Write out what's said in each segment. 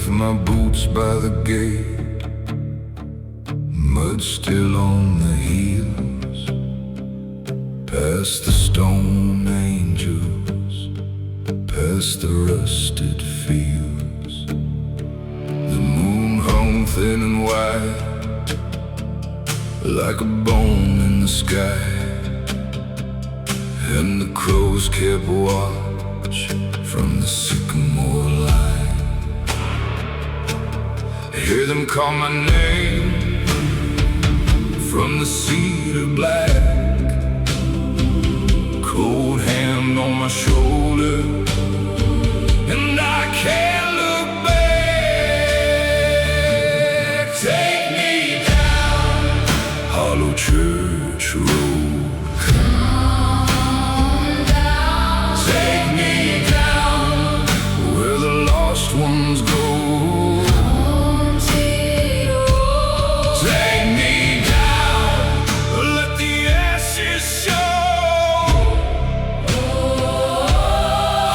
my boots by the gate, mud still on the heels, past the stone angels, past the rusted fields. The moon hung thin and white, like a bone in the sky, and the crows kept watch from the sycamore line. I hear them call my name from the cedar black, cold hand on my shoulder, and I can't look back. Take me down Hollow Church Road. Ones go. Take me down, let the ashes show.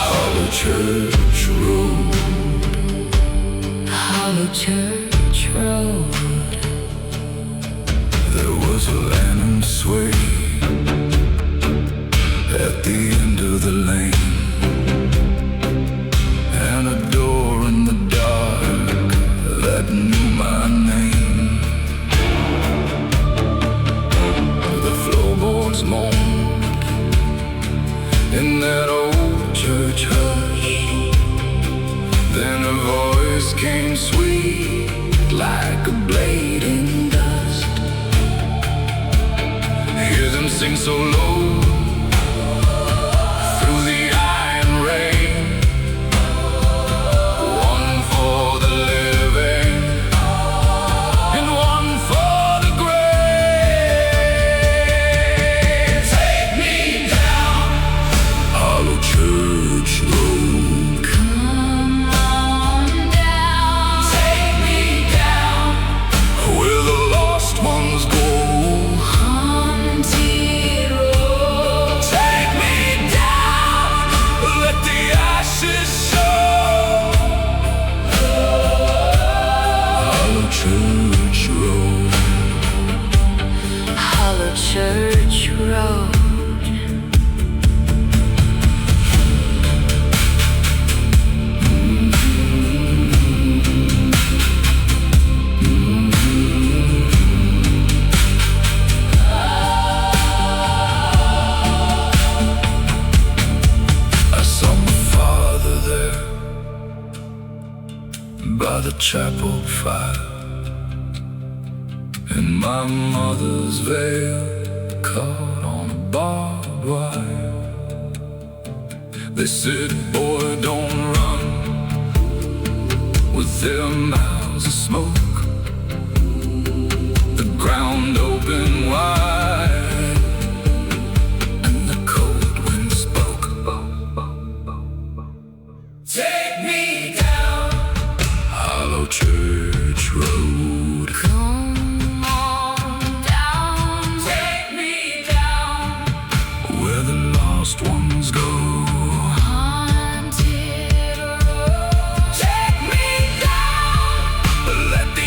Hollow Church Road, Hollow Church Road. There was a lantern sway at the end of the lane, and a door in the dark that knew my name. The floorboards moaned in that old church hush. Then a voice came sweet like a blade in dust. Hear them sing so low through the iron rain. Church Road. I saw my father there by the chapel fire, and my mother's veil caught on a barbed wire. They said, boy, don't run with their mouths of smoke. The ground opened wide, and the cold wind spoke. Take me down Hollow Church Road. Lost ones go. Haunted road. Take me down, let the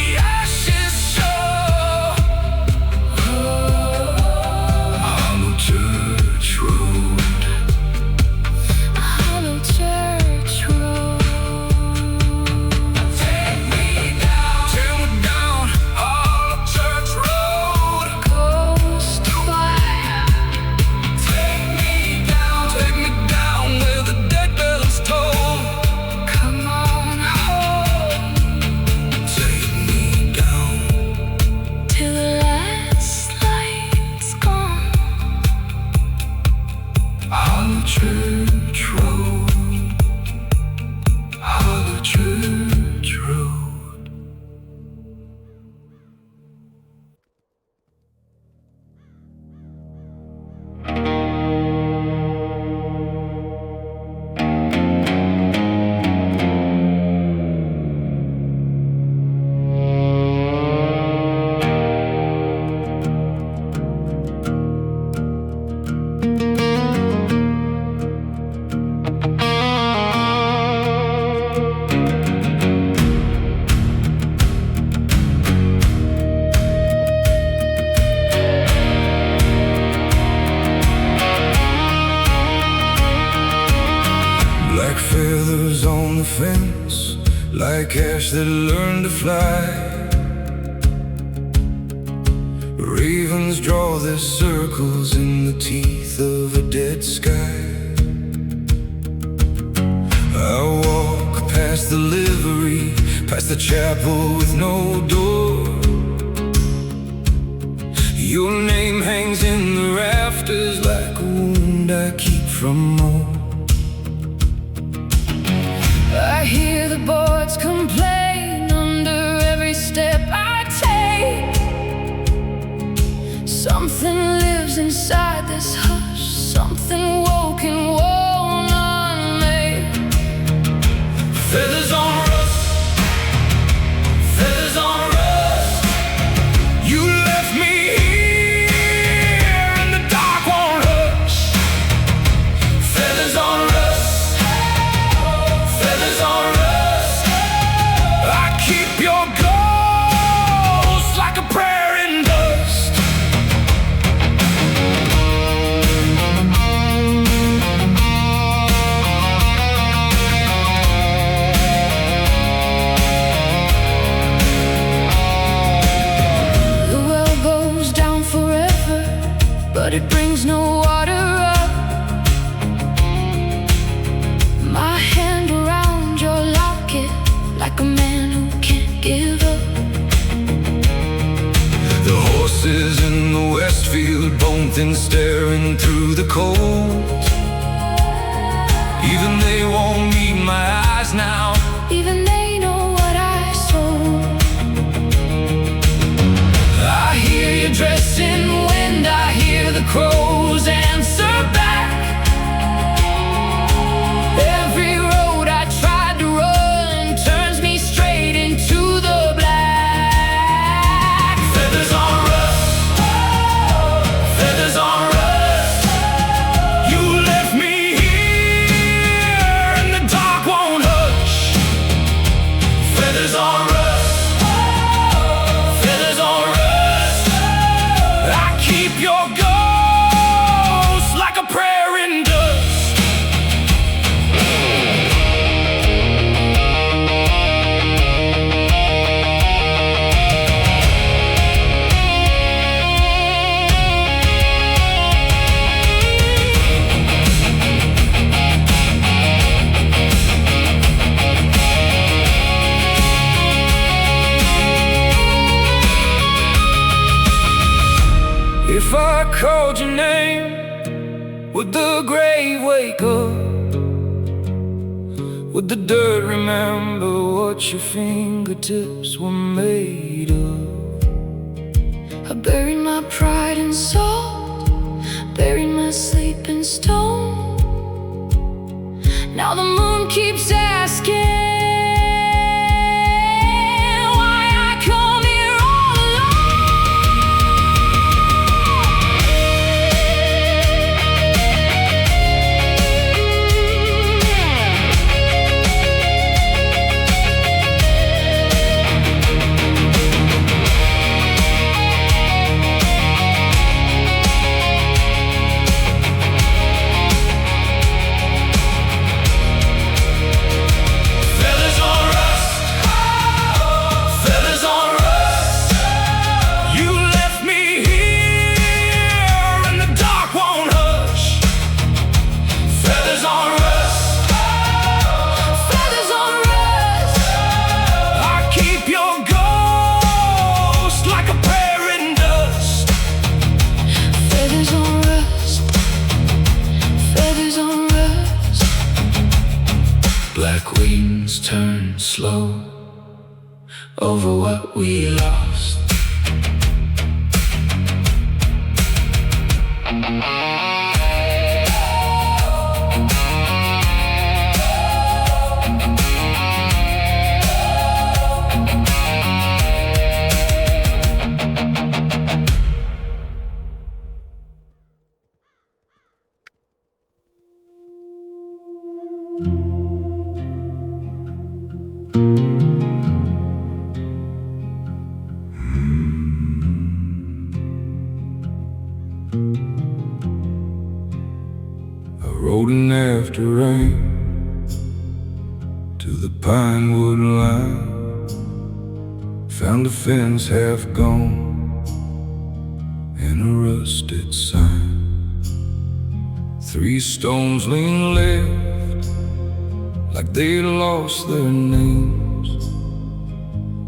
feathers on the fence, like ash that learned to fly. Ravens draw their circles in the teeth of a dead sky. I walk past the livery, past the chapel with no door. Your name hangs in the rafters like a wound I keep from more. I hear the boards complain under every step I take. Something lives inside this hush, something woke and won't unmade. Feathers on rust, feathers on rust. You left me here and the dark won't hush. Feathers on rust, feathers on rust. I keep your ghost like a prayer in dust. The well goes down forever, but it brings no water up. My hand around your locket, like a man who can't give up. The horses in the west field both staring through the cold. Even they won't meet my eyes now. Even they know what I sold. I hear you dressed in wind, I hear the crows answer back. Every road I tried to run turns me straight into the black. Feathers on rust, feathers on rust. You left me here and the dark won't hush. Feathers on rust, feathers on rust. I keep your ghost like a prayer in dust. If I called your name, would the grave wake up? Would the dirt remember what your fingertips were made of? I buried my pride in salt, buried my sleep in stone. Now the moon keeps asking why I come here all Feathers on rust, feathers on rust. You left me here and the dark won't hush. Feathers on rust, feathers on rust. I keep your ghost like a prayer in dust. Feathers on rust, feathers on rust. Black wings turn slow over what we lost. Rolling after rain, to the pine wood line. Found the fence half gone and a rusted sign. 3 stones lean left like they lost their names.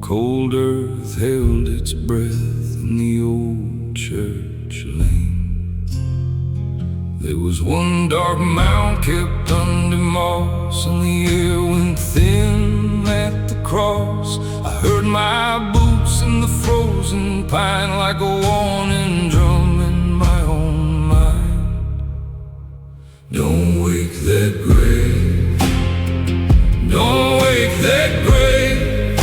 Cold earth held its breath in the old church lane. There was one dark mound kept under moss, and the air went thin at the cross. I heard my boots in the frozen pine like a warning drum in my own mind. Don't wake that grave, don't wake that grave.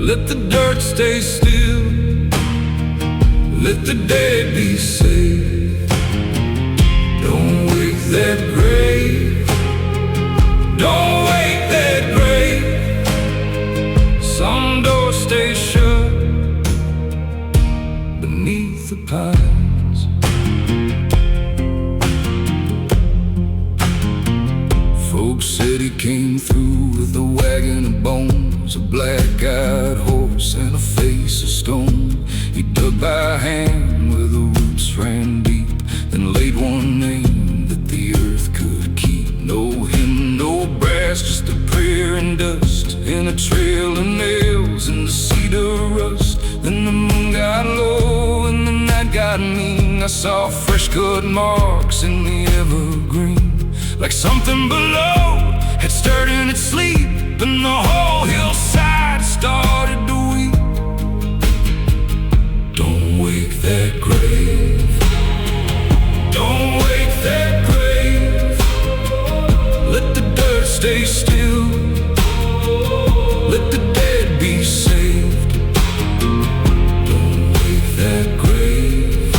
Let the dirt stay still, let the dead be saved. Don't wake that grave, don't wake that grave. Some doors stay shut beneath the pines. Folks said he came through with a wagon of bones, a black-eyed horse and a face of stone. He dug by hand where the roots ran deep, then laid one name that the earth could keep. No hymn, no brass, just a prayer and dust, and a trail of nails in the cedar rust. Then the moon got low and the night got mean. I saw fresh cut marks in the evergreen, like something below had stirred in its sleep, and the whole hillside started to weep. Don't wake that grave, don't wake that grave. Let the dirt stay still, let the dead be saved. Don't wake that grave,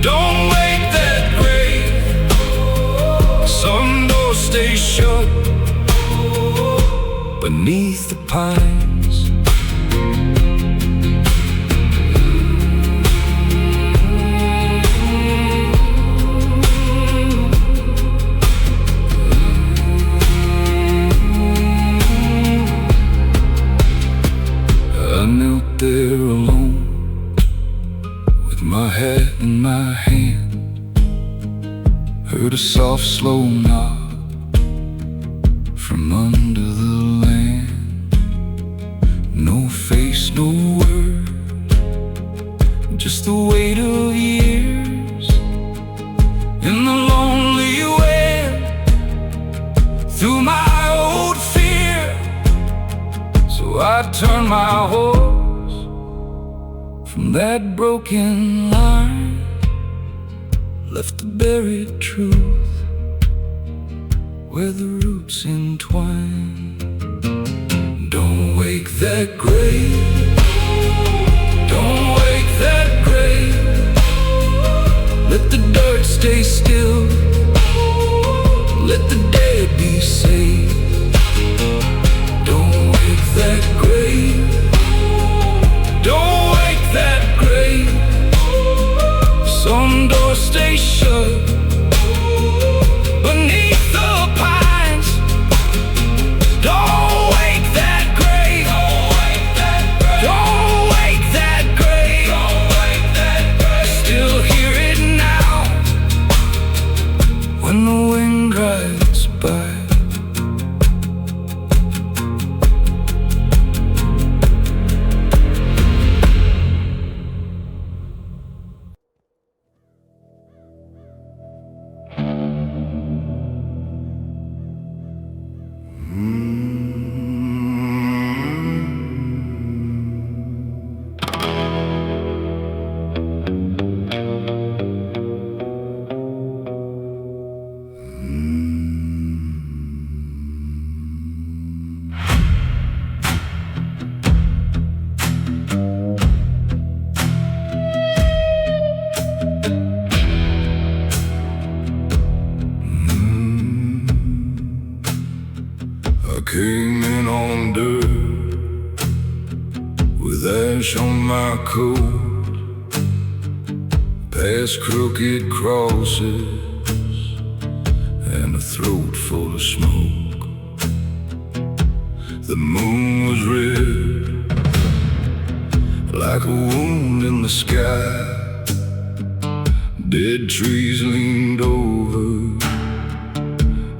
don't wake that grave. Some doors stay shut beneath the pines. I knelt there alone with my hat in my hand. Heard a soft, slow knock from under the land. No face, no word, just the weight of years in the lonely wind. Through my old fear, so I turned my horse from that broken line, left the buried truth where the roots entwine. Don't wake that grave, don't wake that grave. Let the dirt stay still, let the dead be saved. Don't wake that grave, don't wake that grave. Some doors stay shut beneath the pines. Don't wake that grave, don't wake that grave, don't wake that grave, don't wake that grave. Still hear it now when the wind rides by. Came in on dirt with ash on my coat, past crooked crosses and a throat full of smoke. The moon was red, like a wound in the sky. Dead trees leaned over,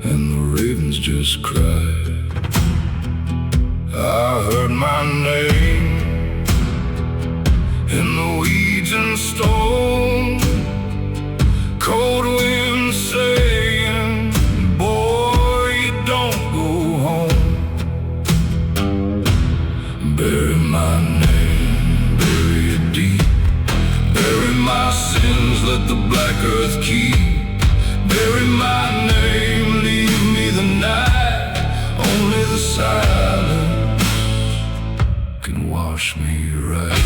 and the ravens just cried. I heard my name in the weeds and stone. Cold wind saying, boy, you don't go home. Bury my name, bury it deep. Bury my sins, let the black earth keep. Bury my name, leave me the night. Only the silence can wash me right.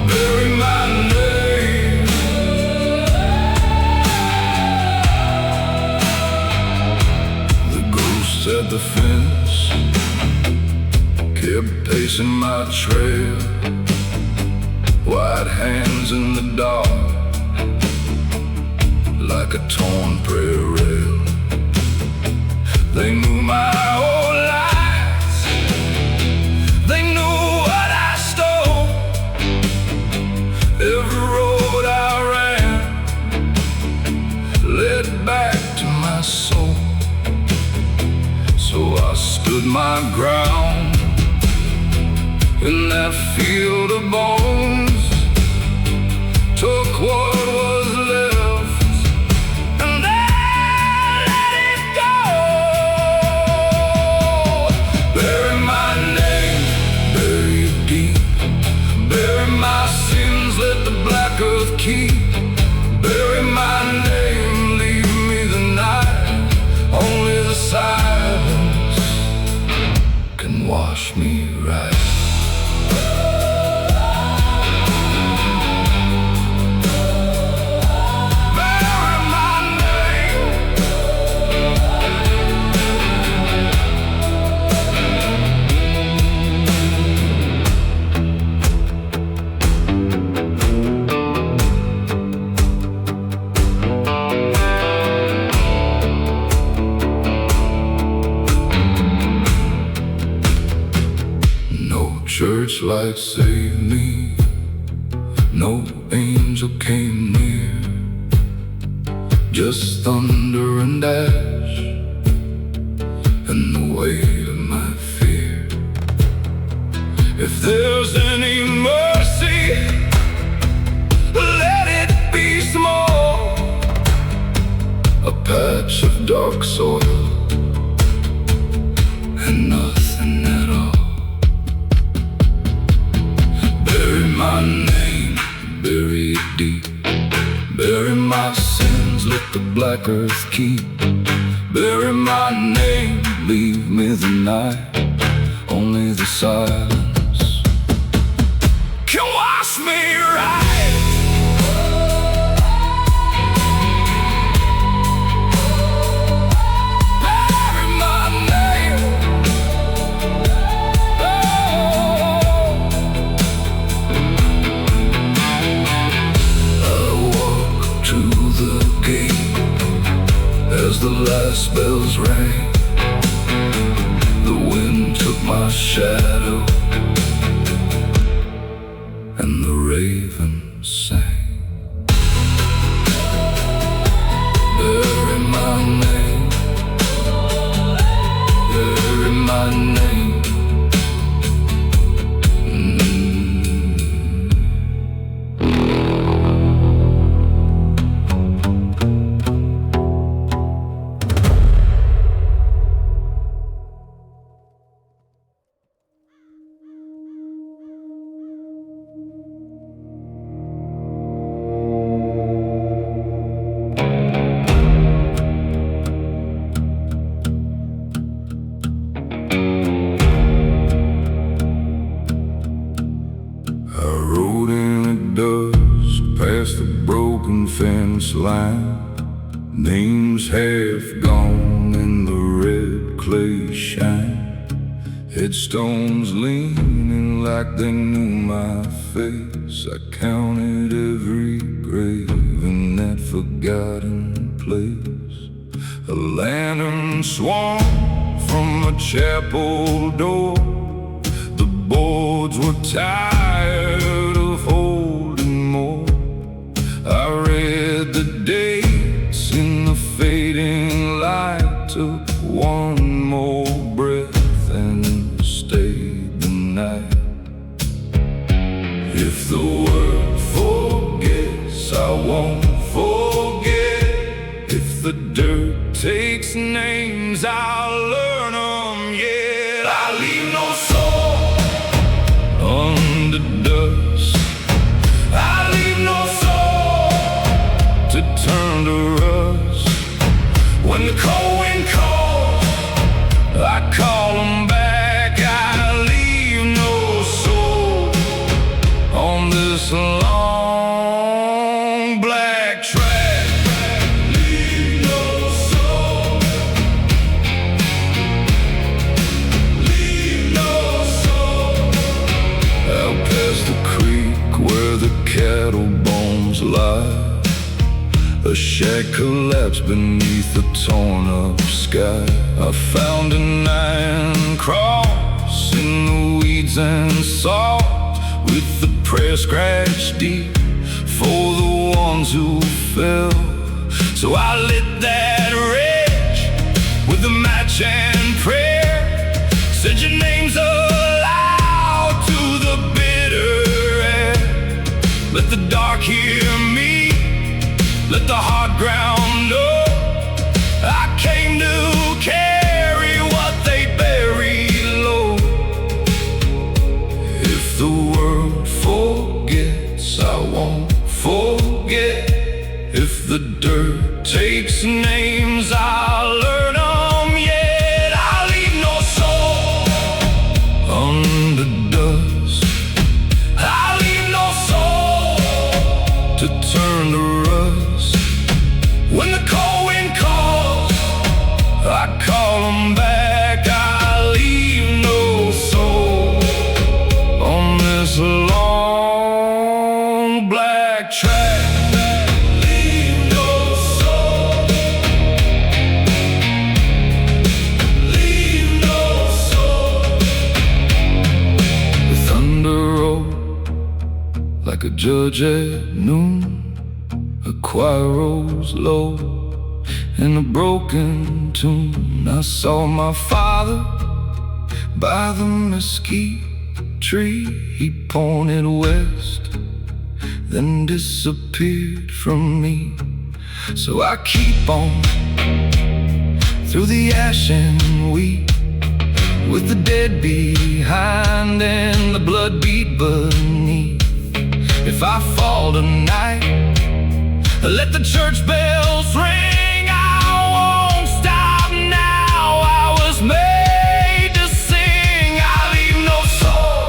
Bury my name. The ghosts at the fence kept pacing my trail. White hands in the dark, like a torn prayer rail. They knew my whole life. They knew what I stole. Every road I ran led back to my soul. So I stood my ground in that field of bones. Took what was left and I let it go. Bury my name, bury it deep. Bury my sins, let the black earth keep. Bury my name, leave me the night. Only the silence can wash me right. Church light saved me, no angel came near. Just thunder and ash and the weight of my fear. If there's any mercy, let it be small. A patch of dark soil and nothing at all. Bury my name, bury it deep. Bury my sins, let the black earth keep. Bury my name, leave me the night. Only the silence can wash me right. As the last bells rang, the wind took my shadow, and the ravens sang. Bury my name, bury my name. Past the broken fence line, names half gone in the red clay shine. Headstones leaning like they knew my face. I counted every grave in that forgotten place. A lantern swung from a chapel door. The boards were tired of holding more. I read the dates in the fading light, took one more breath and stayed the night. If the world forgets, I won't forget. If the dirt takes names, I'll learn them yet. I leave no soul under dust. I leave no soul to turn to rust. When the cold wind calls, I call them back. I leave no soul on this long black track. Leave no soul. Leave no soul. Out past the creek where the cattle bones lie, a shack collapsed beneath a torn-up sky. I found an iron cross in the weeds and salt, with the prayer scratched deep for the ones who fell. So I lit that wretch with a match and prayer, said your name's aloud to the bitter air. Let the dark hear me, let the hard ground know. I came to carry what they buried low. If the world forgets, I won't forget. If the dirt takes names, I'll learn them yet. I'll leave no soul under dust. I'll leave no soul to turn to rust. When the cold wind calls, I call them back. I leave no soul on this long black track. Leave no soul. Leave no soul. The thunder rolled like a judge at noon. A choir rose low in a broken tune. I saw my father by the mesquite tree. He pointed west, then disappeared from me. So I keep on through the ash and wheat, with the dead behind and the blood beat beneath. If I fall tonight, let the church bells ring. I won't stop now. I was made to sing. I leave no soul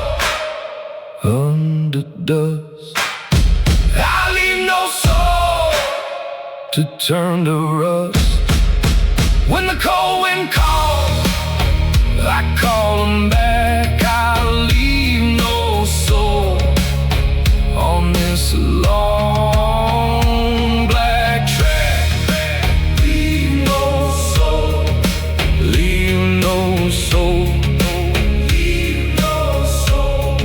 under dust. I leave no soul to turn to rust. When the cold wind calls, I call them back. I leave no soul on this long black track. Leave no soul. Leave no soul. Leave no soul.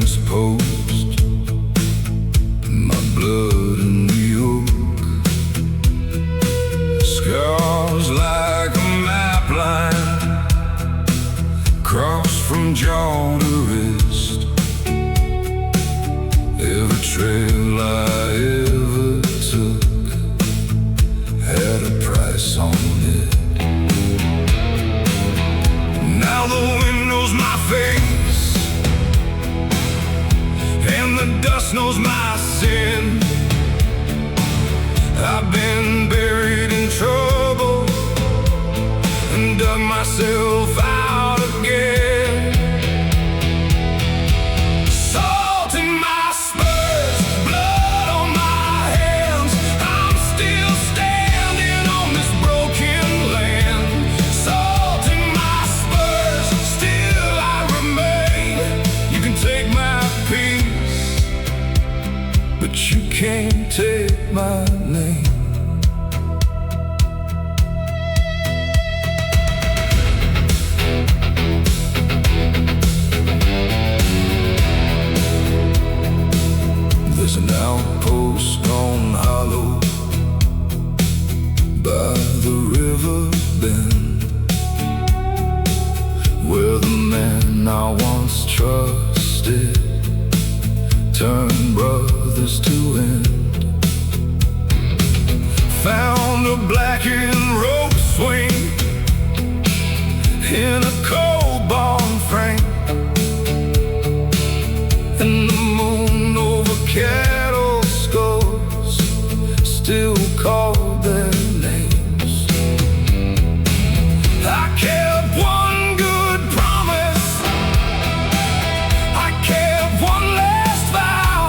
this post, my blood in New York, scars like a map line, cross from jaw to wrist. Every trail I ever took had a price on it. Now the wind knows my face, and the dust knows my sin. I've been buried in trouble and dug myself out again. Salt in my spurs, blood on my hands. I'm still standing on this broken land. Salt in my spurs, still I remain. You can take my peace, but you can't take my name. There's an outpost on hollow by the river bend, where the man I once trusted turned brothers to end. Found a blackened rope swing in a cold barn frame, and the moon over cattle skulls still called their names. I kept one good promise, I kept one last vow.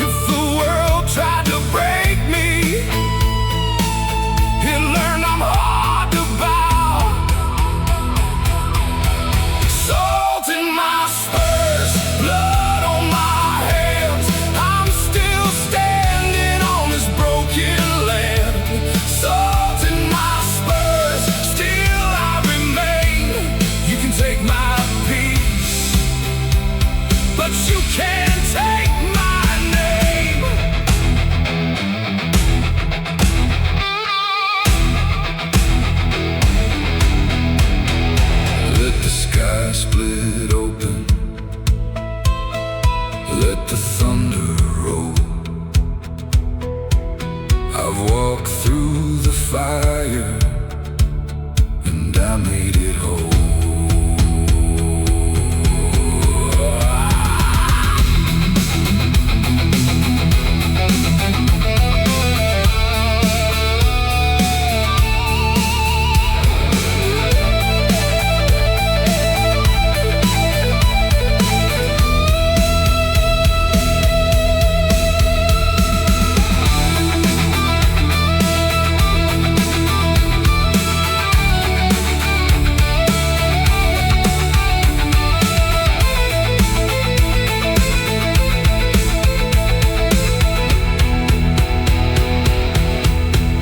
If the world tried to break me, it learned I'm hard to bow. Salt in my spurs, blood on my hands. I'm still standing on this broken land. Salt in my spurs, still I remain. You can take my peace, but you can't take my name. Let the sky split open, let the thunder roll. I've walked through the fire and I made it whole.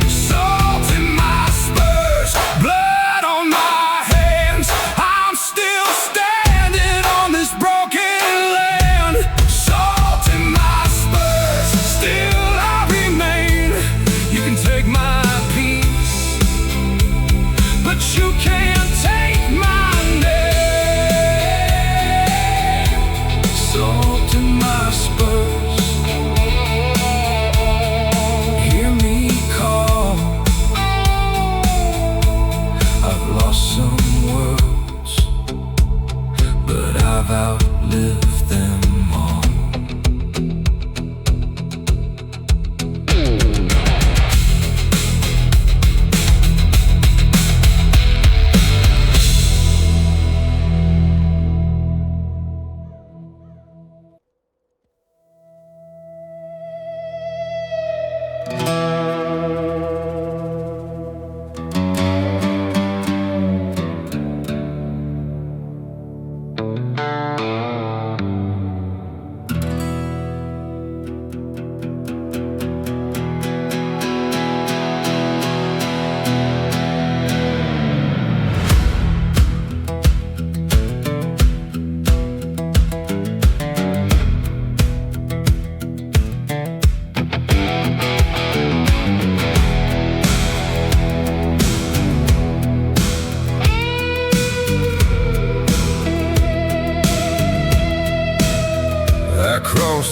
Salt in my spurs, blood on my hands. I'm still standing on this broken land. Salt in my spurs, still I remain. You can take my peace, but you can't take my name. Salt in my spurs, hear me call. I've lost some worlds, but I've outlived them all.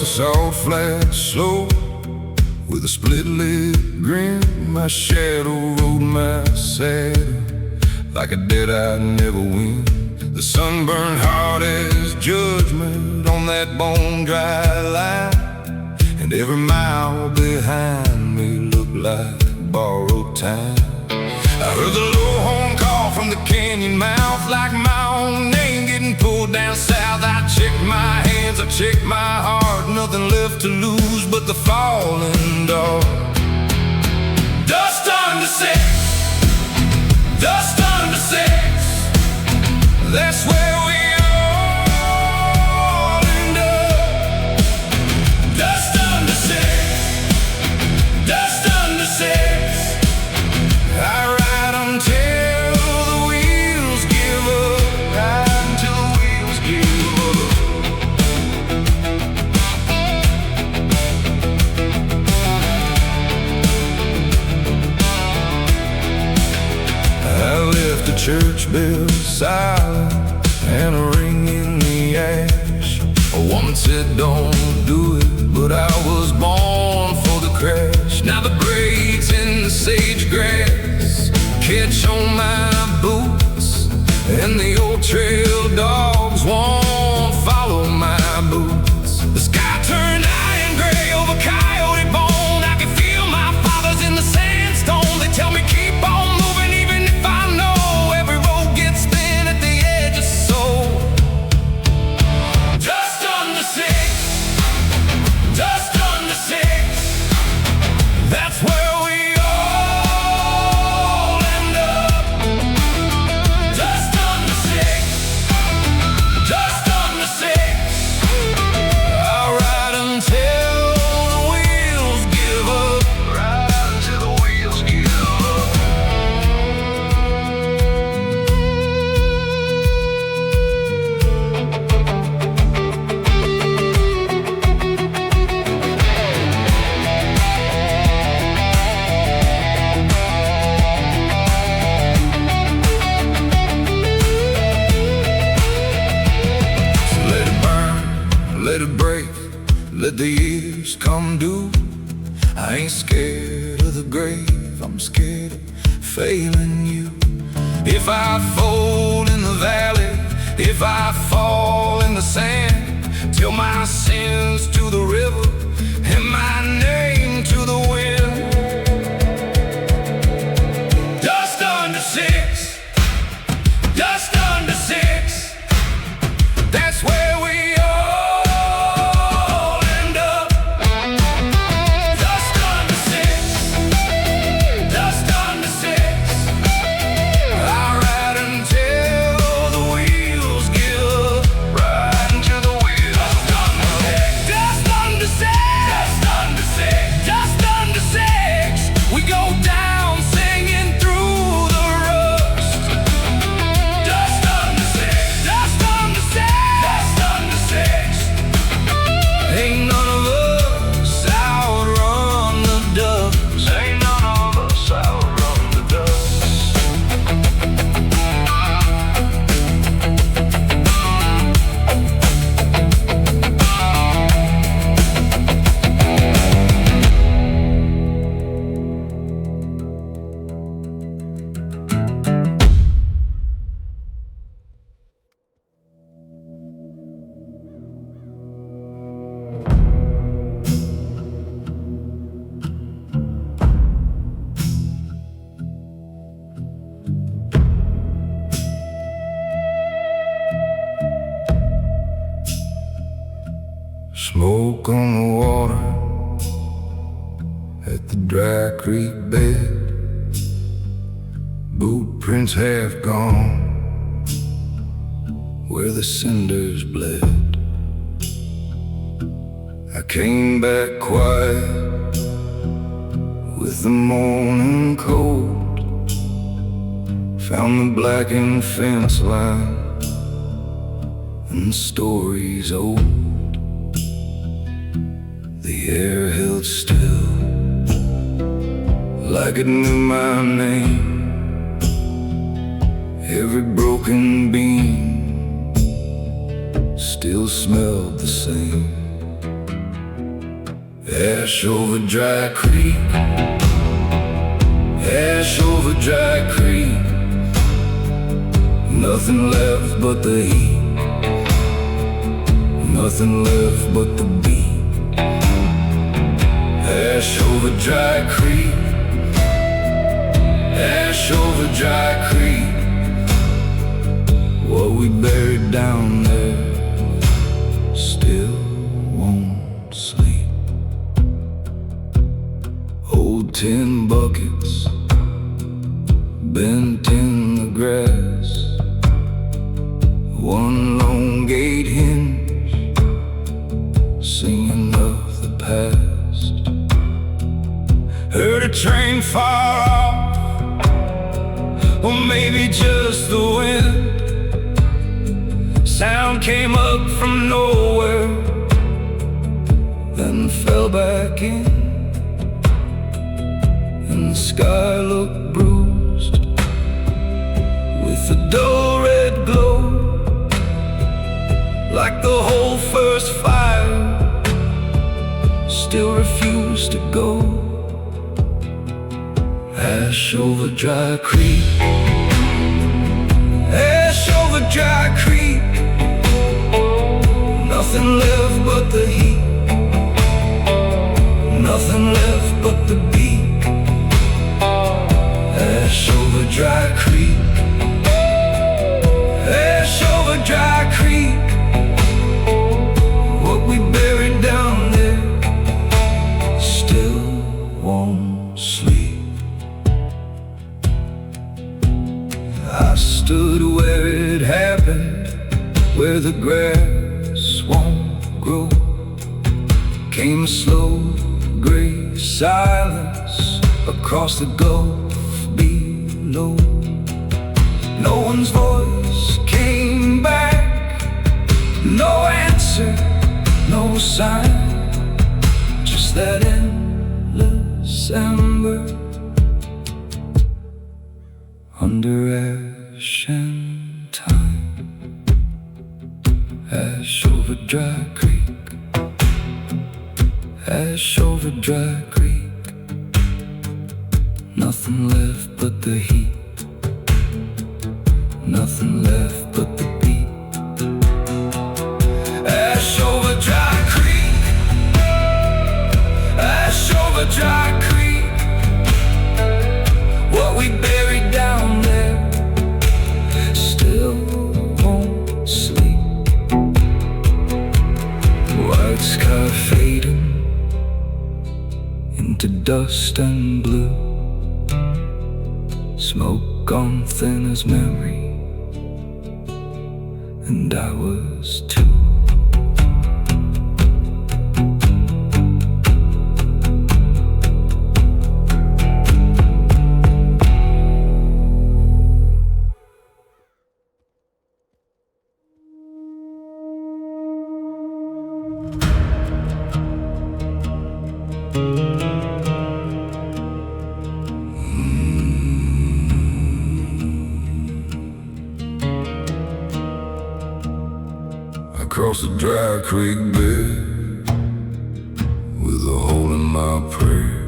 across the salt flat slope. With a split lip grin, my shadow rode my saddle like a dead-eyed never win. The sun burned hard as judgment on that bone-dry line, and every mile behind me looked like borrowed time. I heard the low horn call from the canyon mouth, like my own name getting pulled down south. I checked my hands, I checked my heart, nothing left to lose but the falling dog. Dust under six, dust under six, that's where we all end up. Dust under six, dust under six. I ride until the wheels give up, ride until the wheels give up. I left the church bell silent and a ring in the ash. A woman said don't do it, but I was born for the crash. Now the braids in the sage grass catch on my boots, and the old trail dogs won't follow my boots. The sky turned iron gray over Coyote Bone. I can feel my fathers in the sandstone. They tell me keep on moving even if I know every road gets thin at the edge of soul. Just under six, just under six, that's where we all end up. Just under six, just under six. I'll ride until the wheels give up, ride until the wheels give up. So let it burn, let it break, let the years come due. I ain't scared of the grave, I'm scared of failing you. If I fold in the valley, if I fall in the sand, tell my sins to the river and my name to the wind. Just under six, just under six, that's where we all end up. Just under six, just under six. I ride until the wheels give up, ride until the wheels just under six, just under six, just under six. We go down singing through the rust. Just under six, just under six, just under six. Ain't none of us outrun the dust. Ain't none of us outrun the dust. Smoke on the water at the dry creek bed. Boot prints half gone where the cinders bled. I came back quiet with the morning cold. Found the blackened fence line and stories old. The air held still, like it knew my name. Every broken beam still smelled the same. Ash over dry creek, ash over dry creek. Nothing left but the heat, nothing left but the beat. Ash over dry creek, ash over dry creek. What we buried down there still won't sleep. Old tin buckets bent in the grass, one long gate hinge singing of the past. Heard a train far off, or maybe just the wind. Sound came up from nowhere, then fell back in, and the sky looked bruised with a dull red glow, like the whole first fire still refused to go. Ash over dry creek, ash over dry creek. Nothing left but the heat, nothing left but the beat. Ash over dry creek, ash over dry creek. What we buried down there still won't sleep. I stood where it happened, where the grass won't grow. Came a slow gray silence across the gulf below. No one's voice came back, no answer, no sign, just that endless ember under ash and time. Ash over dry creek, ash over dry creek. Nothing left but the heat, nothing left but the beat. Ash over dry creek, ash over dry creek. What we buried down there still won't sleep. White sky fading into dust and blue, smoke gone thin as memory, and I was too. Across the dry creek bed, with a hole in my prayer,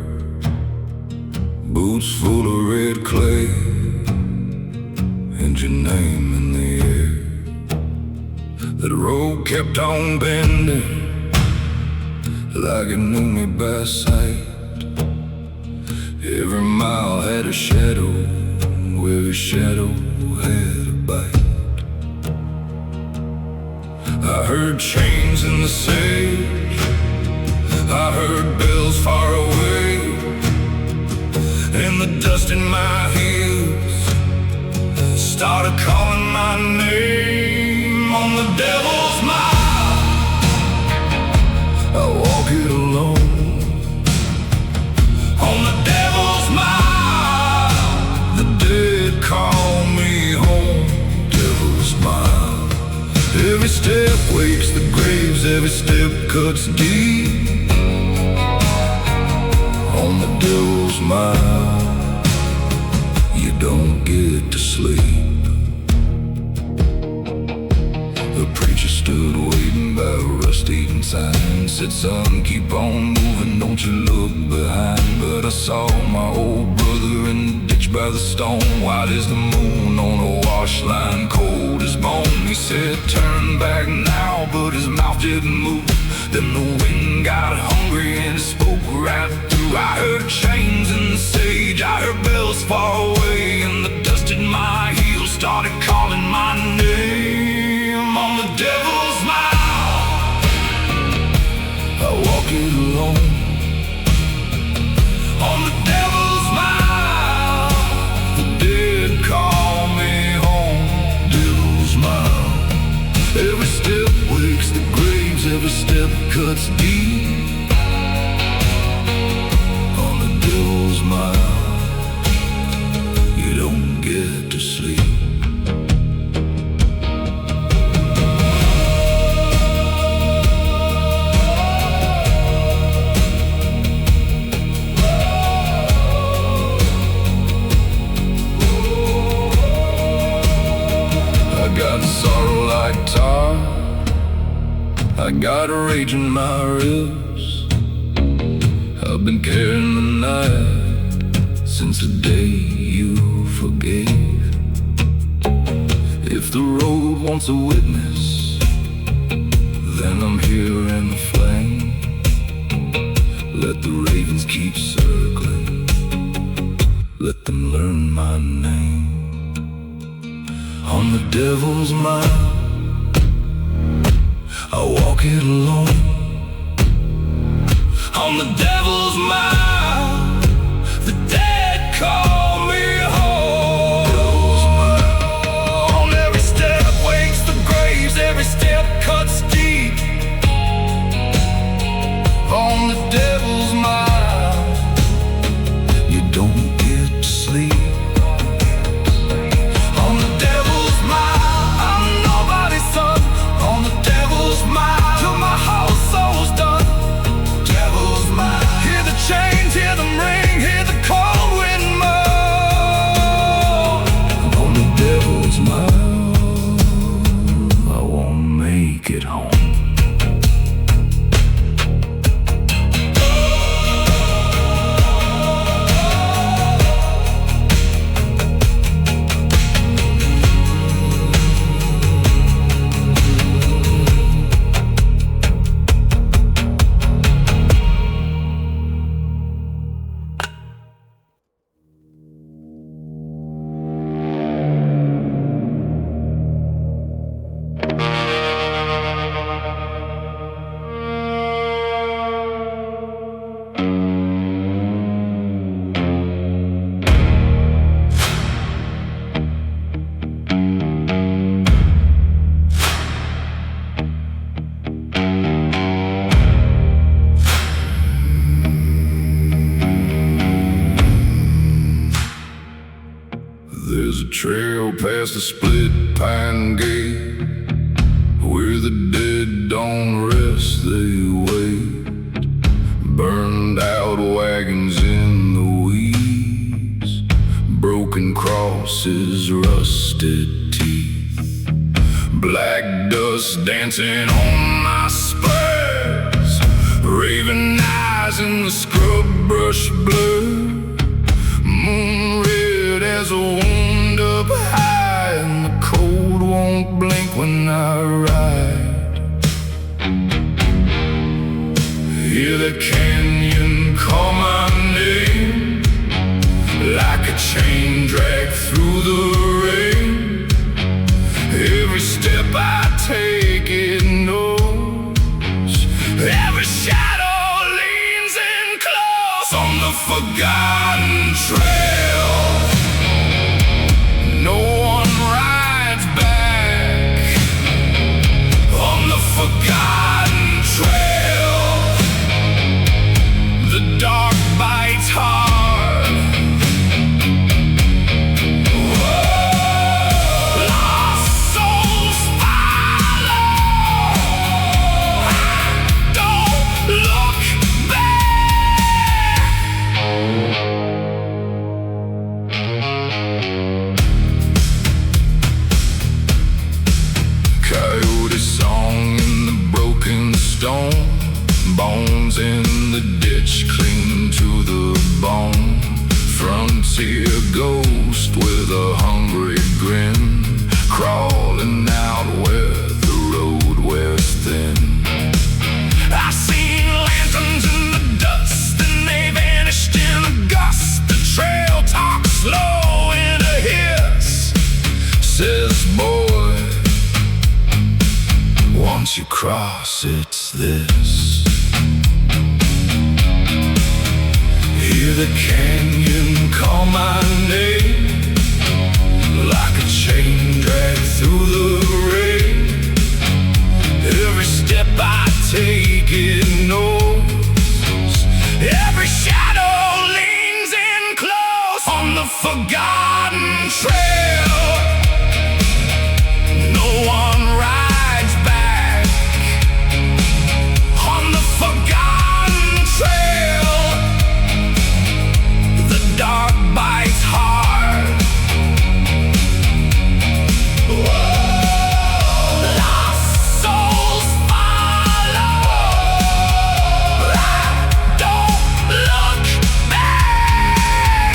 boots full of red clay, and your name in the air. That road kept on bending, like it knew me by sight. Every mile had a shadow, where a shadow had a bite. I heard chains in the sage, I heard bells far away, and the dust in my heels started calling my name. On the devil's mile, I walk it alone. On the devil's mile, the dead call me home. Devil's mile. Every step wakes the graves, every step cuts deep. On the devil's mile, you don't get to sleep. The preacher stood waiting by a dust-eaten sign said, "Son, keep on moving, don't you look behind." But I saw my old brother in the ditch by the stone, white as the moon on a wash line, cold as bone. He said, "Turn back now," but his mouth didn't move. Then the wind got hungry and it spoke right through. I heard chains in the sage, I heard bells far away, and the dust in my heels started calling my name. On the devil's mile, I walk it alone. On the devil's mile, the dead call me home. Devil's mile, every step wakes the graves, every step cuts deep. On the devil's mile, you don't get to sleep. I got a rage in my ribs. I've been carrying the night since the day you forgave. If the road wants a witness, then I'm here in the flame. Let the ravens keep circling, let them learn my name. On the devil's mile, I walk it alone. On the devil's mile, the dead call me home. Devil's mile, on every step wakes the graves, every step cuts deep. On the devil's mile, you don't get to sleep. On the devil's mile, I'm nobody's son. On the devil's mile, till my whole soul's done. Devil's mile, hear the chains, hear them ring, hear the cold wind moan. On the devil's mile, I won't make it home. There's a trail past the split pine gate, where the dead don't rest, they wait. Burned out wagons in the weeds, broken crosses, rusted teeth. Black dust dancing on my spurs, raven eyes in the scrub brush blur. Moon red as a wound up high, and the cold won't blink when I ride. Hear the canyon call my name, like a chain dragged through the rain. Every step I take, it knows. Every shadow leans in close. On the forgotten trail, no one rides back. stone, bones in the ditch, clean to the bone. Frontier ghost with a hungry grin, crawling out where the road wears thin. I seen lanterns in the dust and they vanished in a gust. The trail talks slow in a hiss, says, boy, once you cross it's this. Hear the canyon call my name, like a chain dragged through the rain. Every step I take it knows, every shadow leans in close. On the forgotten trail, no one rides back. On the forgotten trail, the dark bites hard. Lost souls follow. Don't look back.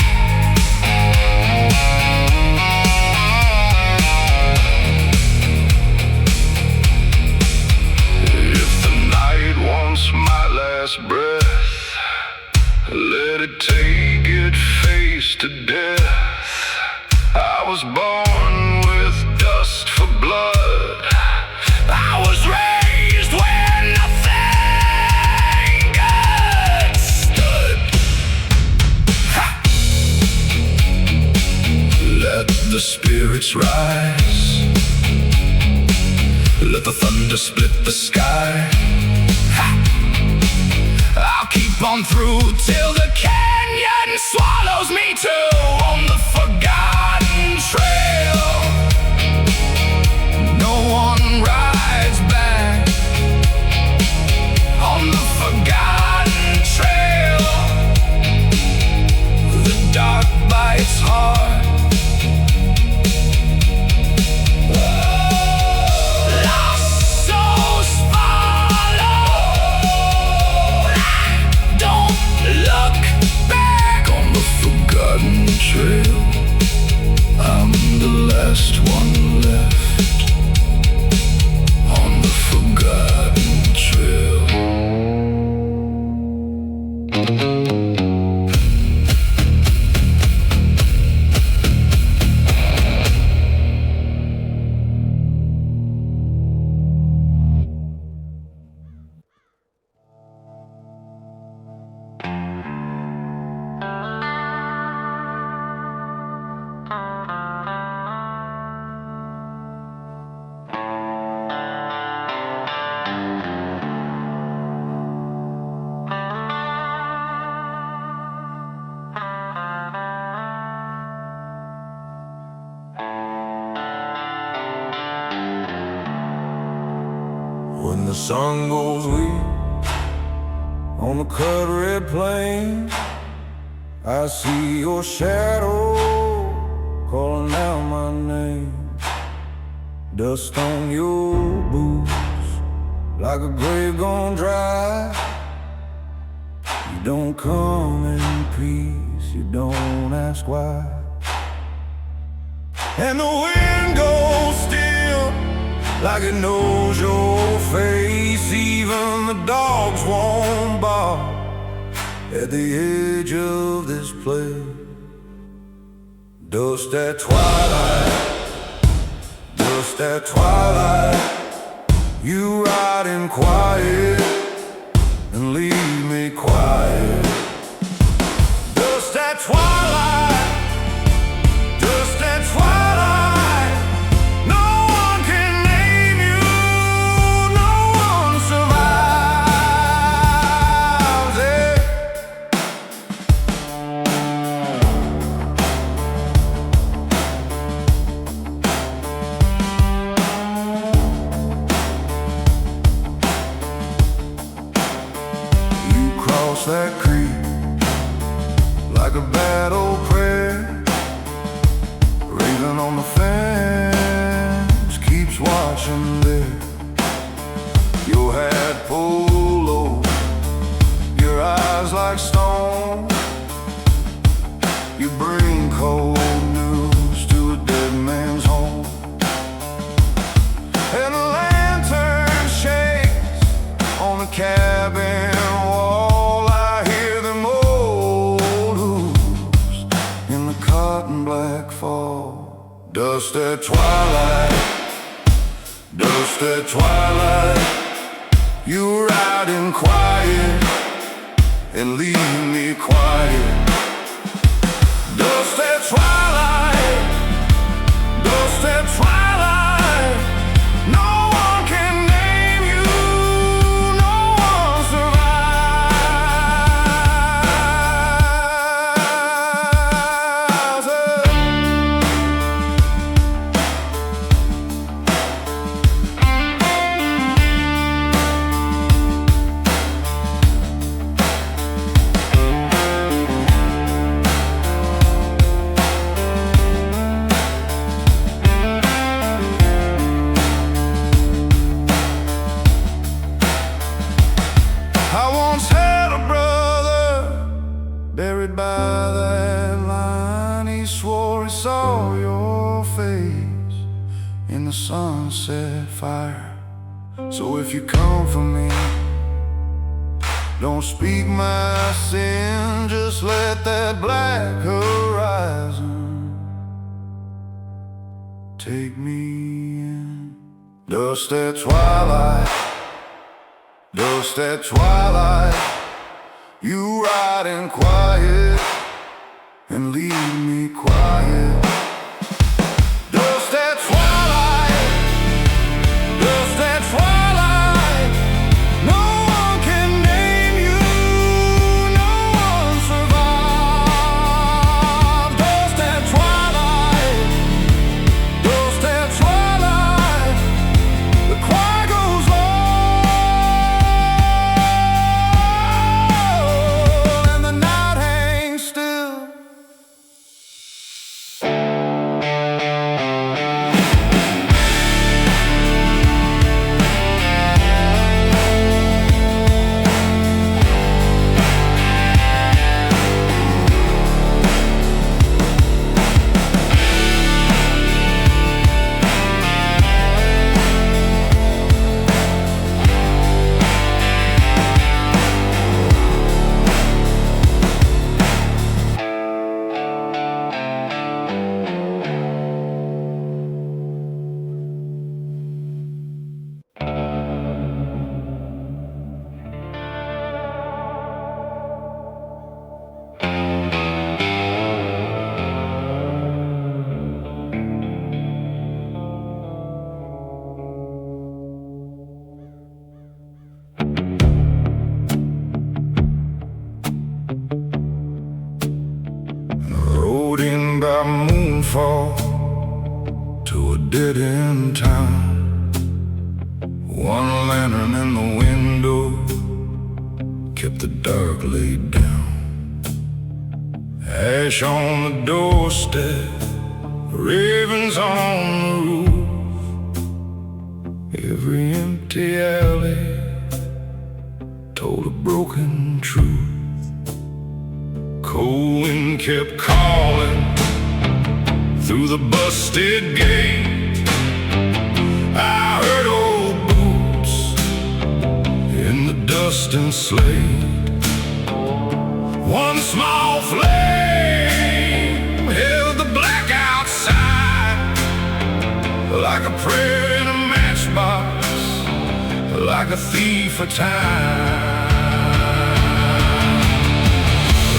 If the night wants my last breath, let it take it face to death. I was born with dust for blood. I was raised where nothing good stood. Ha! Let the spirits rise, let the thunder split the sky. Ha! I'll keep on through till the canyon swallows me too. On the forgotten trail, no one rides back. On the forgotten trail, the dark bites hard. Lost souls follow. Don't look back. On the forgotten trail, I'm the last one left. On the forgotten trail. When the sun goes weak on the cut red plain, I see your shadow calling out my name. Dust on your boots like a grave gone dry. You don't come in peace, you don't ask why. And the wind goes still like it knows your face. Even the dogs won't bark at the edge of this place. Dust at twilight, dust at twilight. You ride in quiet and leave me quiet. Dust at twilight, dust at twilight. No one can name you, no one survives it. You cross that creek like a battle prayer, raven on the fence keeps watching there. Your hat pulled eyes like stone. You bring cold news to a dead man's home, and the lantern shakes on the cabin wall. I hear them old hooves in the cotton black fall. Dust at twilight, dust at twilight. You ride in quiet and leave me quiet. Dust at twilight, dust at twilight. No one can name you, no one survives. I once had a brother buried by that line. He swore he saw your face in the sunset fire. So if you come for me, don't speak my sin. Just let that black horizon take me in. Dust at twilight, dust at twilight. You ride in quiet and leave me quiet. Dust at twilight, dust at twilight. No one can name you, no one survives. Dust at twilight, dust at twilight. The choir goes on and the night hangs still. Rode in by moonfall to a dead-end town. One lantern in the window kept the dark laid down. Ash on the doorstep, ravens on the roof. Every empty alley told a broken truth. Cold wind kept calling through the busted gate. I heard old boots in the dust and slate. One small flame held the black outside, like a prayer in a matchbox, like a thief of time.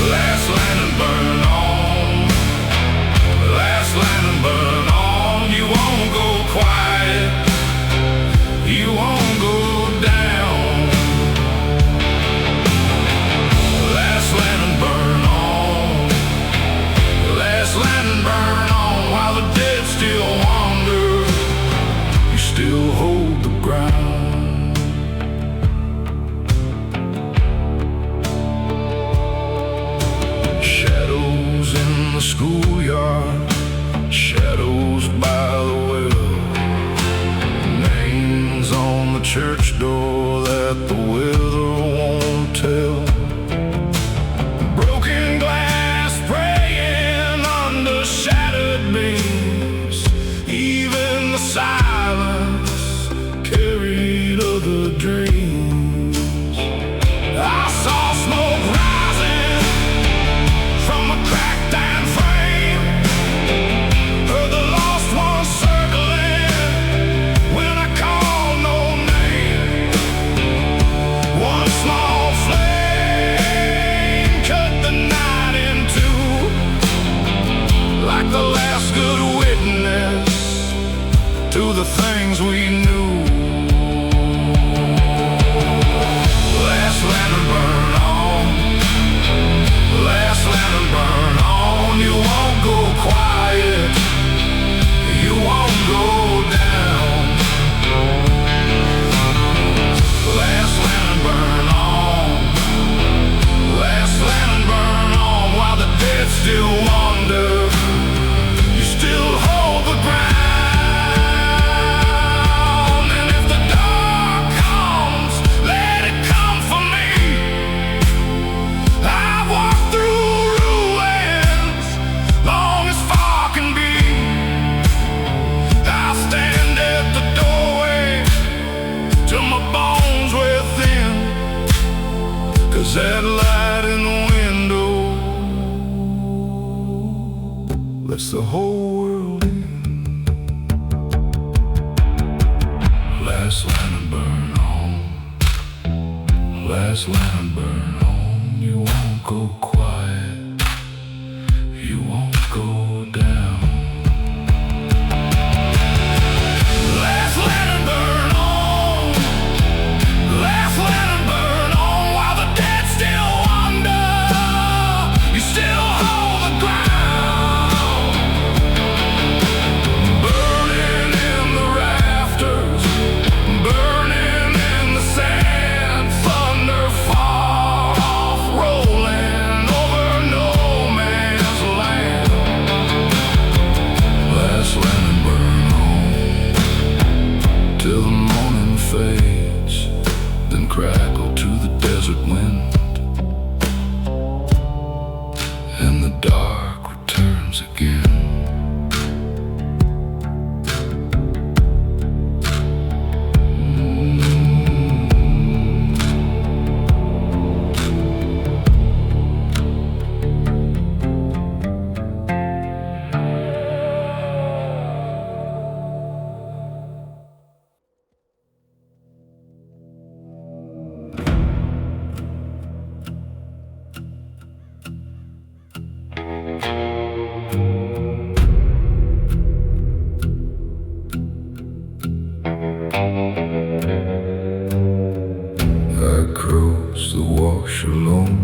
Last lantern burn on, last lantern burn on. You won't go quiet, you won't go down. Last lantern burn on, last lantern burn on. While the dead still wander, you still hold the ground. The schoolyard, shadows by the well, names on the church door that the weather won't tell. dreams. I saw smoke rising from a cracked iron frame, heard the lost ones circling when I called no name. One small flame cut the night in two, like the last good witness to the things we knew. Last lantern burn on, last lantern burn on. You won't go quiet, you won't go down. Last lantern burn on, last lantern burn on. While the dead still wander, you still hold the ground. That light in the window lets the whole world in. Last lantern burn on, last lantern burn on. You won't go quiet, you won't go down. Last lantern burn on, last lantern burn on. While the dead still wander, you still hold the ground. Burning in the rafters, burning in the sand. Thunder far off, rolling over no man's land. Last lantern burn on till the morning fades, then crackle to the desert wind, and the dark returns again. I cross the wash alone,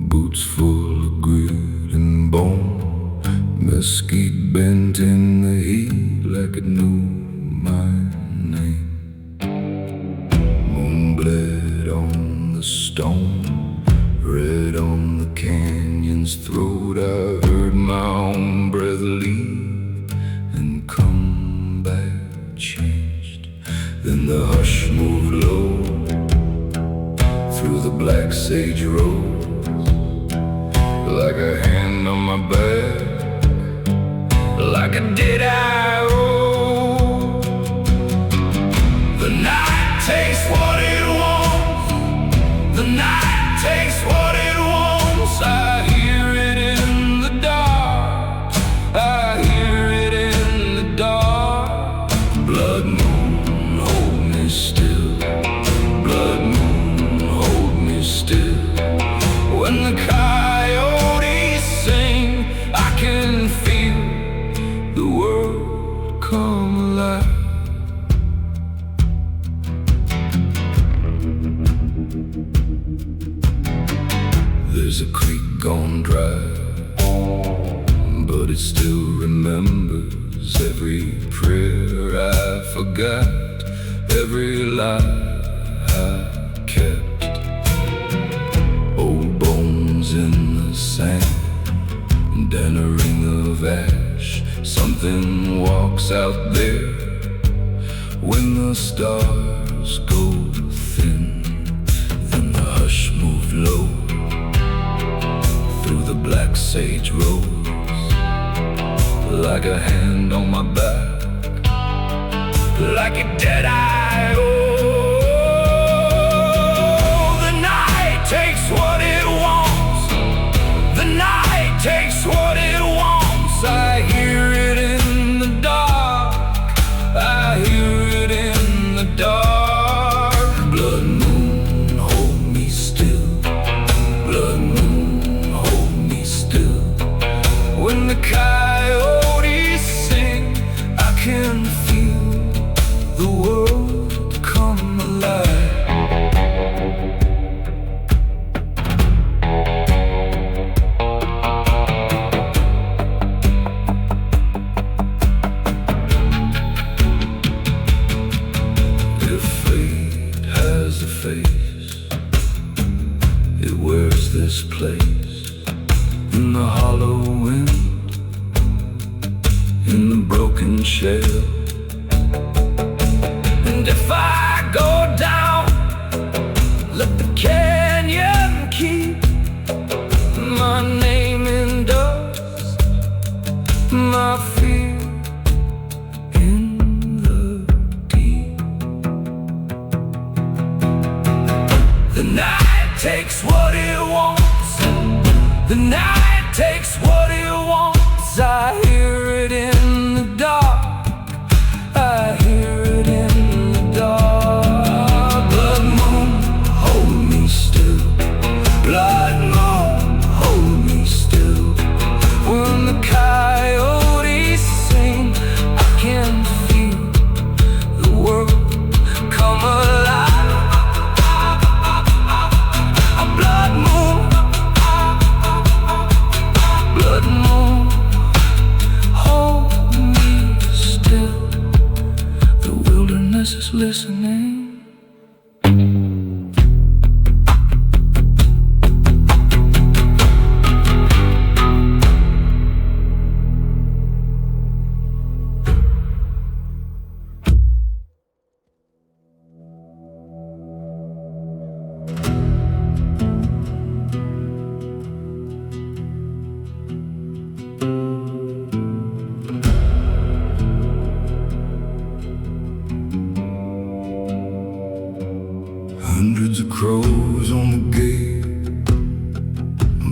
boots full of grit and bone, mesquite bent in the heat like it knew my name. Moon bled on the stone, red on the canyon's throat. I heard my own breath leave and come back changed. Then the hush moved low through the black sage rose, like a hand on my back, like a dead eye. The night takes what it wants, the night takes what it wants. I hear it in the dark, I hear it in the dark. Blood moon, hold me still, blood moon, hold me still. When the coyotes sing, I can feel the world come alive. There's a creek gone dry, but it still remembers every prayer I forgot, every lie I kept. Old bones in the sand, and a ring of ash. Something walks out there when the stars go thin. Then the hush moved low through the black sage rose, like a hand on my back, like a dead eye. Oh, face. It wears this place in the hollow wind, in the broken shell. And if I go down, let the canyon keep my name in dust, my fear in the deep. The night takes what it wants, the night takes what it wants. I hear it in the dark, I hear it in the dark. Blood moon, hold me still. Blood moon, hold me still. When the coyotes sing, I can feel the world come alive. Blood moon, blood moon, hold me still. The wilderness is listening. Hundreds of crows on the gate,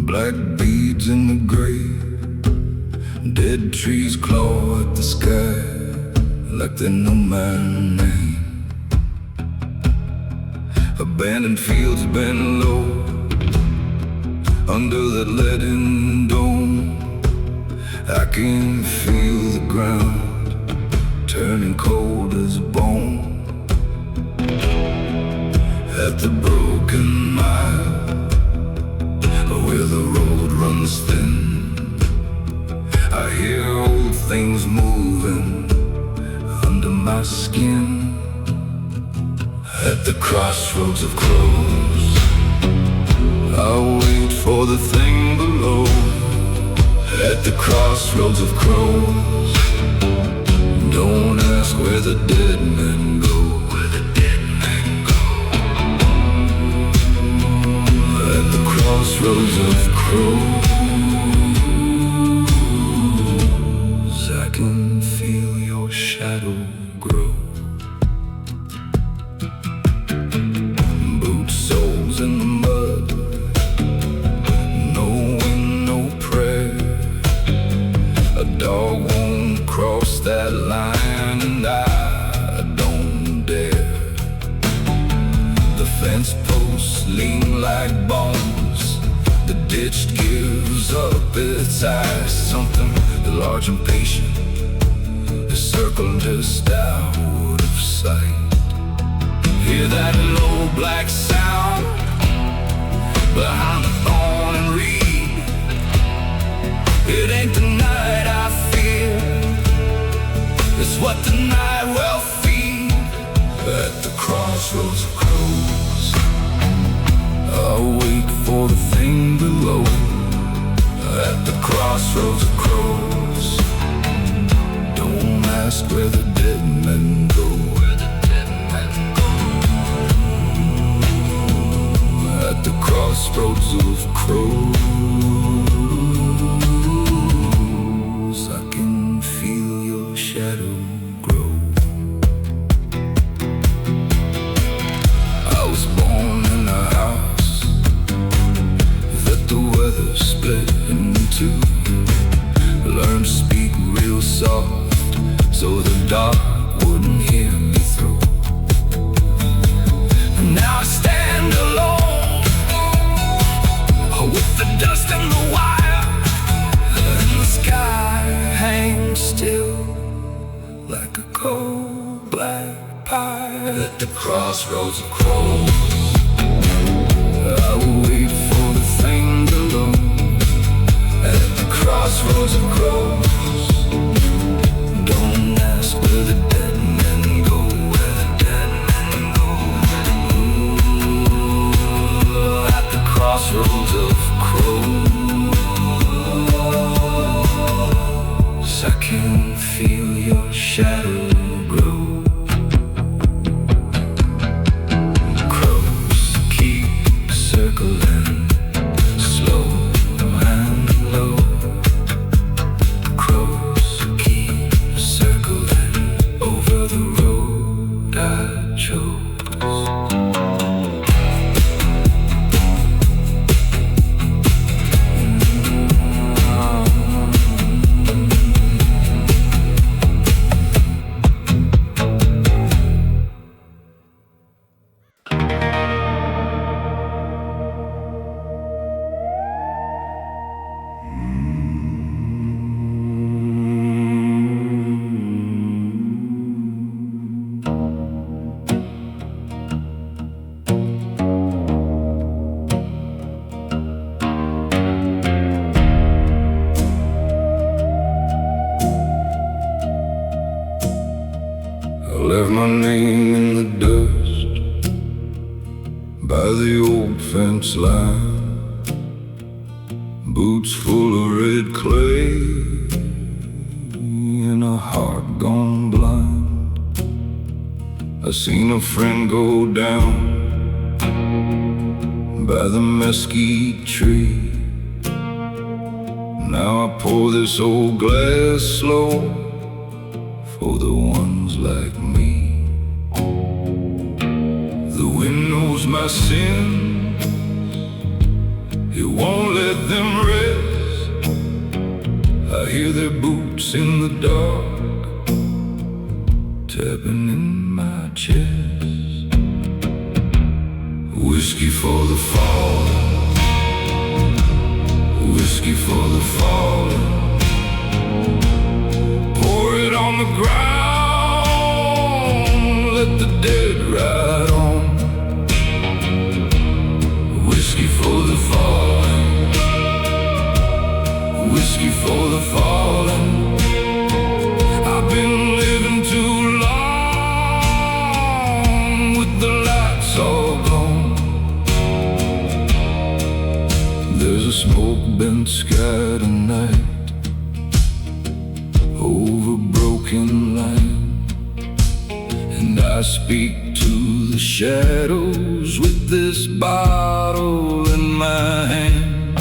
black beads in the grave. Dead trees claw at the sky like they know my name. Abandoned fields bend low under that leaden dome. I can feel the ground turning cold as bone. At the broken mile, where the road runs thin, I hear old things moving under my skin. At the crossroads of crows, I'll wait for the thing below. At the crossroads of crows, don't ask where the dead men go. Crossroads of crows, I can feel your shadow grow. Boot soles in the mud, no wind, no prayer. A dog won't cross that line, and I don't dare. The fence posts lean like bones, the ditch gives up its eyes. Something large and patient is circled just out of sight. Hear that low black sound behind the thorn and reed. It ain't the night I fear, it's what the night will feed. At the crossroads of crows, I'll wait for the thing below. At the crossroads of crows, don't ask where the dead men go. At the crossroads of crows, I can feel your shadow grow. I was born in a house that the weather split in two. Learned to speak real soft so the dark wouldn't hear me through. And now I stand alone with the dust and the wire, and the sky hangs still like a cold black pie. At the crossroads of crows, I will wait for the thing below. At the crossroads of crows, don't ask where the dead men go, where the dead men go. by the old fence line, boots full of red clay and a heart gone blind. I seen a friend go down by the mesquite tree. Now I pour this old glass slow for the ones like me. The wind knows my sins, it won't let them rest. I hear their boots in the dark, tapping in my chest. Whiskey for the fallen, whiskey for the fallen. Pour it on the ground, let the dead ride on. Whiskey for the fallen, whiskey for the fallen. I've been living too long with the lights all gone. There's a smoke-bent sky tonight over broken land, and I speak to the shadows with this bottle in my hand.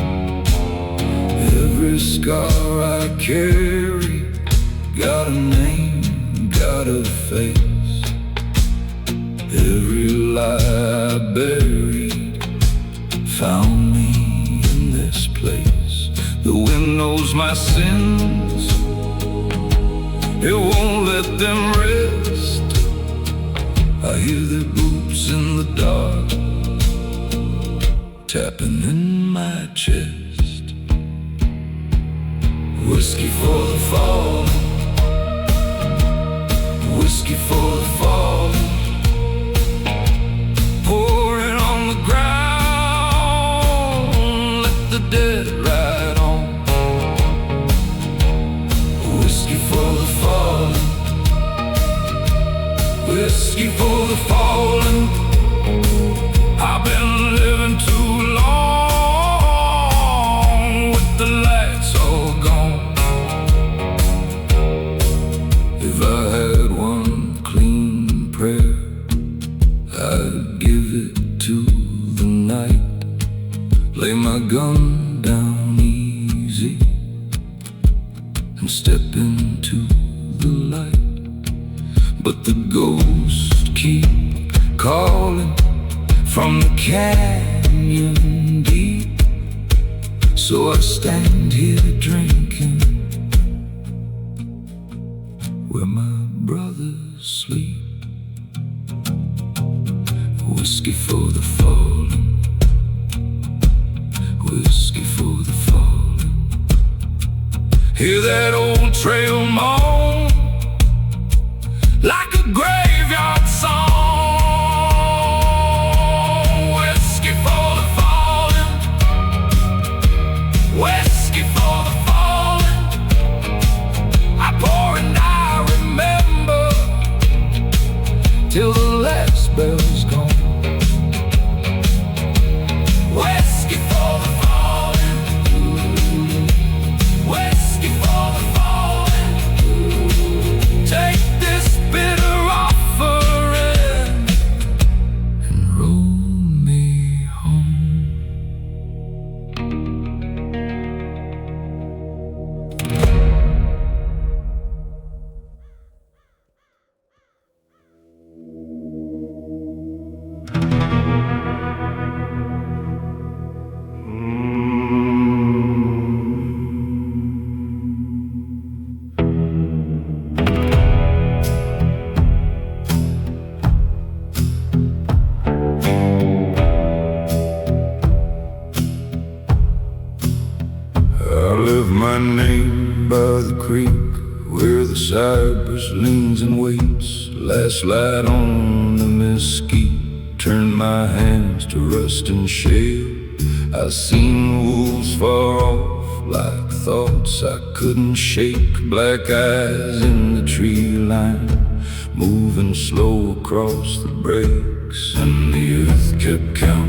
Every scar I carry got a name, got a face. Every lie I buried found me in this place. The wind knows my sins, it won't let them rest. I hear their boots in the dark, tapping in my chest. Whiskey for the fallen, whiskey for the fallen. Pour it on the ground, let the dead ride on. Whiskey for the fallen, whiskey for the fallen. I've been living too long with the lights all gone. If I had one clean prayer, I'd give it to the night. Lay my gun down easy and step into the light. But the ghosts keep calling from the canyon deep. So I stand here drinking where my brothers sleep. Whiskey for the fallen, whiskey for the fallen. Hear that old trail moan like a graveyard song. Whiskey for the fallen, whiskey for the fallen. I pour and I remember till the last bell's gone. Whiskey for the fallen, whiskey for the fallen. Take this bitter offering and roll me home. I left my name by the creek where the cypress leans and waits. Last light on the mesquite turned my hands to rust and shale. I seen wolves far off like thoughts I couldn't shake. Black eyes in the tree line, moving slow across the breaks, and the earth kept counting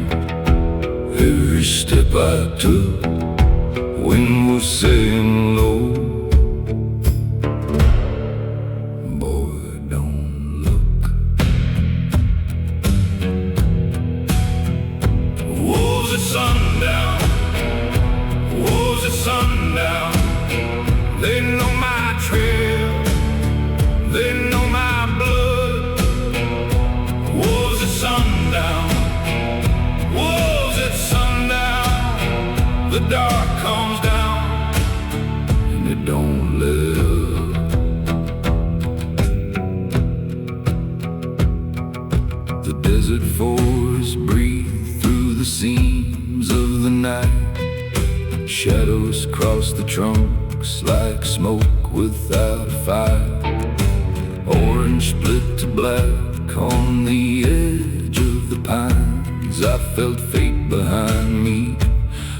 step I took, wind was saying low, boy, don't look. Wolves at sundown, wolves at sundown, they know my trail, they know my blood. Wolves at sundown, wolves at sundown, the dark comes down and it don't let up. The desert forest breathe through the seams of the night. Shadows cross the trunks like smoke without a fire. Orange split to black on the edge of the pines. I felt fate behind me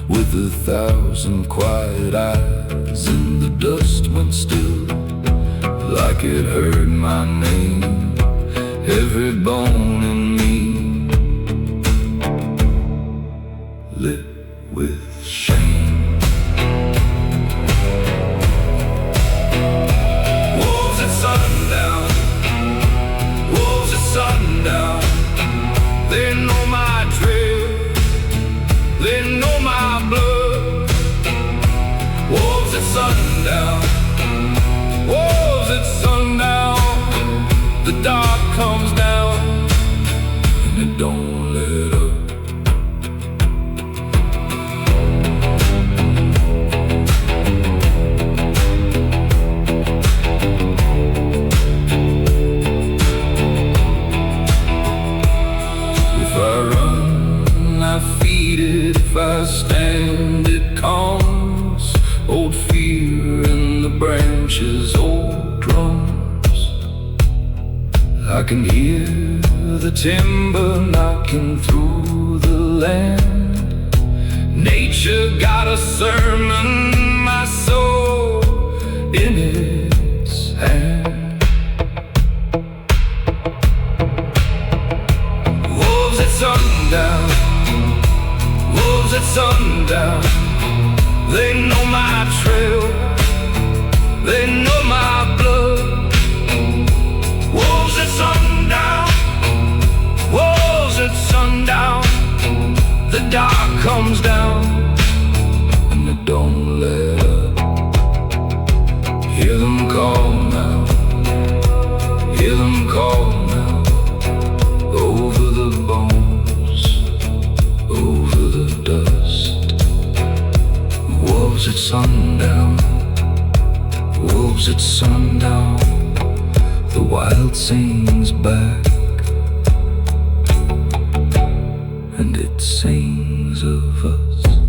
with 1,000 quiet eyes. And the dust went still like it heard my name. Every bone in me lit with shame. Wolves at sundown, wolves at sundown, they know my trail, they know my blood. Wolves at sundown, wolves at sundown, the dark comes down and it don't let up. If I run, I feed it. If I stand, it calms. Old fear in the branches, old drums. I can hear the timber knocking through the land. Nature got a sermon, my soul in its hand. Wolves at sundown, wolves at sundown, they know my trail, they know my blood. Wolves at sundown, wolves at sundown, the dark comes down and it don't let up. Hear them call now, hear them call now, over the bones, over the dust. Wolves at sundown, wolves at sundown, the wild sings back, and it sings of us.